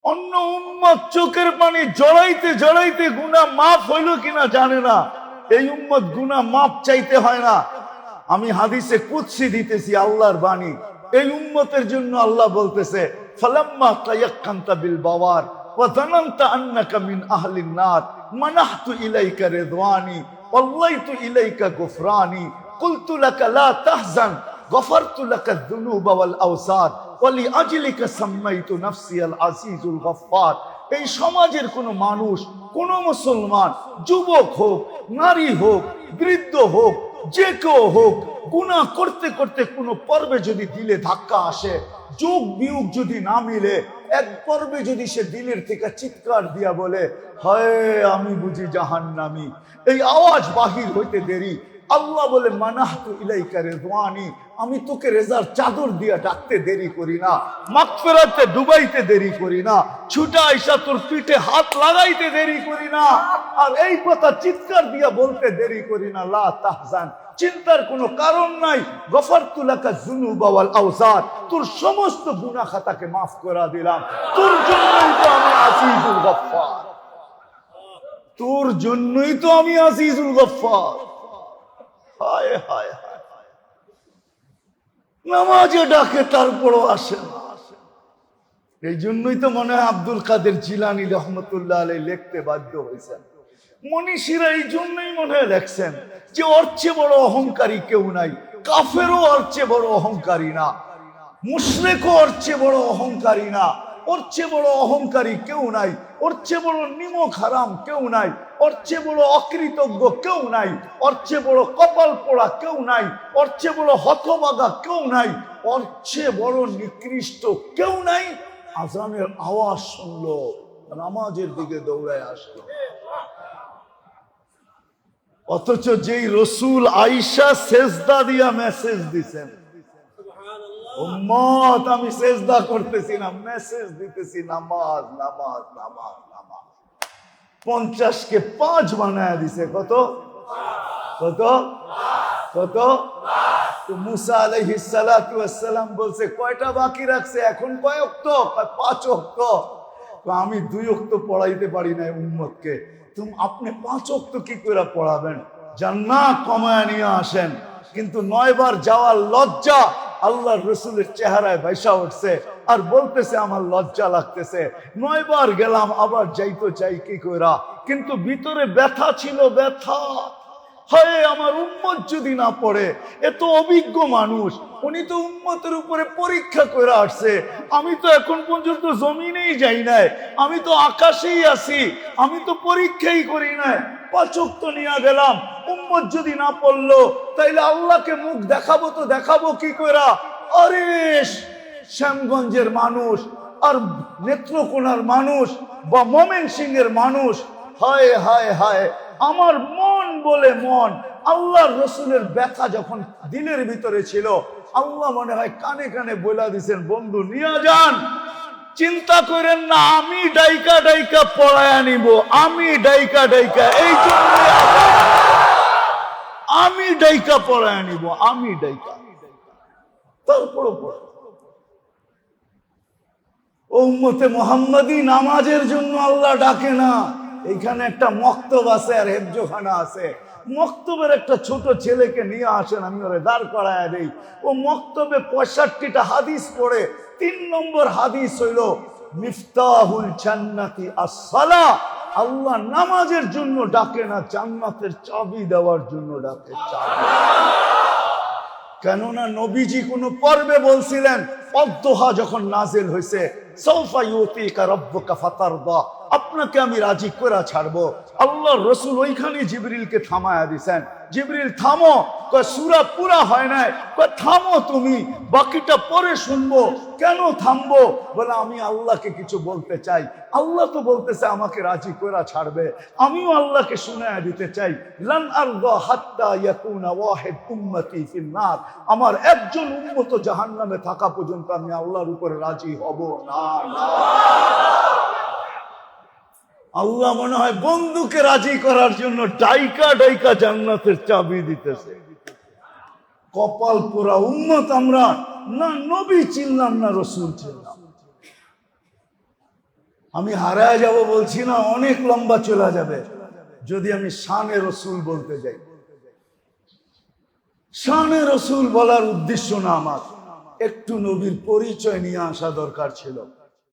অন্য উম্মত চোখের পানি জড়াইতে জড়াইতে গুনাহ মাফ হইল কিনা জানে না। এই উম্মত গুনাহ মাফ চাইতে হয় না। আমি হাদিসে কুদসি দিতেছি, আল্লাহর বাণী। এই উম্মতের জন্য আল্লাহ বলতেছে, ফালাম্মা তায়াক্কানতা বিল বাওয়ার ওয়া যানানতা আন্নাকা মিন আহলিন নার মানাহতু ইলাইকা রিদওয়ানি ওয়াল্লাইতু ইলাইকা গুফরানি কুলতু লাকা লা তাহজান গফারতু লাকা যুনুবা ওয়াল আওসার ওয়ালি আজলিকা সাম্মাইতু নাফসি আল আজিজুল গফফার। এই সমাজের কোন মানুষ, কোন মুসলমান, যুবক হোক, নারী হোক, বৃদ্ধ হোক, যে কেউ হোক, গুনাহ করতে করতে কোন পর্বে যদি দিলে ধাক্কা আসে, যোগ বিয়োগ যদি না মিলে, এক পর্বে যদি সে দিলের থেকে চিৎকার দিয়া বলে, হায় আমি বুঝি জাহান্নামী, এই আওয়াজ বাহির হইতে দেরি, আল্লাহ বলে মানাহতু ইলাইকা রিদওয়ানি, আমি তোকে রেজার চাদর দিয়া ডাকতে দেরি করি না, মাগফিরাতে ডুবাইতে দেরি করি না, ছুটা আইসা তোর পিঠে হাত লাগাইতে দেরি করি না, আর এই কথা চিৎকার দিয়া বলতে দেরি করি না, লা তাহজান, চিন্তার কোনো কারণ নাই, গফারতু লাকা যুনুবা ওয়াল আওসার, তোর সমস্ত গুনাহ খাতাকে মাফ করে দিলাম, তোর জন্যই তো আমি আজিজুল গফফার, তোর জন্যই তো আমি আজিজুল গফফার। হায় হায় হায়, নামাজে ডাকে তারপরও আসে না। এই জন্যই তো মনে হয় আব্দুল কাদের জিলানী রহমতুল্লাহ আলাইহি লিখতে বাধ্য হয়েছেন। মনীষীরা এই জন্যই মনে হয় লেখছেন যে ওর চেয়ে বড় অহংকারী কেউ নাই, কাফেরও ওর চেয়ে বড় অহংকারী না, মুশরিকও ওর চেয়ে বড় অহংকারী না, ওর চেয়ে বড় অহংকারী কেউ নাই, ওর চেয়ে বড় নিমক হারাম কেউ নাই, ওর চেয়ে বড় অকৃতজ্ঞ কেউ নাই, ওর চেয়ে বড় কপাল পোড়া কেউ নাই, ওর চেয়ে বড় হতভাগা কেউ নাই, ওর চেয়ে বড় নিকৃষ্ট কেউ নাই। আজানের আওয়াজ শুনলো, নামাজের দিকে দৌড়ায় আসলো। অথচ যেই রসুল আয়েশা সেজদা দিয়া মেসেজ দিছেন, উম্মত আমি সেজদা করতেছি না, মেসেজ দিতেছি নামাজ নামাজ নামাজ নামাজ, 50 কে 5 বানায় দিছে। কত কত কত? তো মুসা আলাইহিস সালাতু ওয়াস সালাম বলছে কয়টা বাকি রাখছে, এখন কয় ওয়াক্ত? 5 ওয়াক্ত। তো আমি 2 ওয়াক্ত পড়াইতে পারি না উম্মতকে, তুমি আপনি 5 ওয়াক্ত কি করে পড়াবেন? জান্নাত কমায় নিয়ে আসেন। কিন্তু 9 বার যাওয়ার লজ্জা আল্লাহর রসুলের চেহারায় ভাইসা উঠছে, আর বলতেছে আমার লজ্জা লাগতেছে, 9 বার গেলাম, আবার যাইতো চাই কি কইরা, কিন্তু ভিতরে ব্যথা ছিল, ব্যথা। হয় আমার উম্মত যদি না পড়ে, এত অভিজ্ঞ মানুষ, উনি তো উম্মতের উপরে পরীক্ষা করে আসছে, আমি তো এখন পর্যন্ত জমিনেই যাই নাই, আমি তো আকাশেই আছি, আমি তো পরীক্ষাই করি নাই, 5 ওয়াক্ত নিয়ে গেলাম, উম্মত যদি না পড়লো তাইলে আল্লাহকে মুখ দেখাবো তো দেখাবো কি কইরা? আরে শ্যামগঞ্জের মানুষ আর নেত্রকোনার মানুষ বা ময়মনসিংহের মানুষ, হায় হায় হায়, আমার মন বলে মন, আল্লাহর রসুলের ব্যথা যখন দিলের ভিতরে ছিল, আল্লাহ মনে হয় কানে কানে বলে দিছেন, বন্ধু নিয়ে যান, চিন্তা করেন না, আমি ডাইকা ডাইকা পড়ায়া নিব, আমি ডাইকা ডাইকা, এই জন্য আমি ডাইকা পড়ায়া নিব, আমি ডাইকা, তারপর উম্মতে মুহাম্মাদি নামাজের জন্য আল্লাহ ডাকে না। এখানে একটা মক্তব আছে আর হেফজখানা আছে, মক্তবের একটা ছোট ছেলেকে নিয়ে আসেন, আমি ওরে দাঁড় করায় দেই, ও মক্তবে 65টা হাদিস পড়ে, 3 নম্বর হাদিস হইল মিফতাহুল জান্নাতি as-সালাহ, আল্লাহ নামাজের জন্য ডাকে না, জান্নাতের চাবি দেওয়ার জন্য ডাকে। চাবি কেননা নবীজি কোন পর্বে বলছিলেন, অদ্দোহা যখন নাজিল হয়েছে, সাউফা ইউতিকা রাব্বুকা ফাতারদা, আপনাকে আমি রাজি করে ছাড়বো, আল্লাহর রাসূল ওইখানে জিবরিলকে থামায়া দিয়েছেন, জিবরিল থামো, কয় সূরা পুরা হয় নাই, কয় থামো তুমি, বাকিটা পরে শুনবো। কেন থামবো? বলে আমি আল্লাহকে কিছু বলতে চাই, আল্লাহ তো বলতেছে আমাকে রাজি করে ছাড়বে, আমিও আল্লাহকে শুনায়া দিতে চাই, লান আরদা হাত্তা ইয়াকুনা ওয়াহিদ উম্মতি ফিন নার, আমার একজন উম্মত জাহান্নামে থাকা পর্যন্ত আমি আল্লাহর উপরে রাজি হব না। আল্লাহ মনে হয় বন্ধুকে রাজি করার জন্য ডাইকা ডাইকা জান্নাতের চাবি দিতেছে। কপাল পোড়া উম্মত আমরা, না নবী চিনলাম না রসুল চিনলাম। আমি হারায় যাব বলছি না, অনেক লম্বা চলে যাবে যদি আমি শানে রসুল বলতে যাই। শানে রসুল বলার উদ্দেশ্য না আমার, একটু নবীর পরিচয় নিয়ে আসা দরকার ছিল।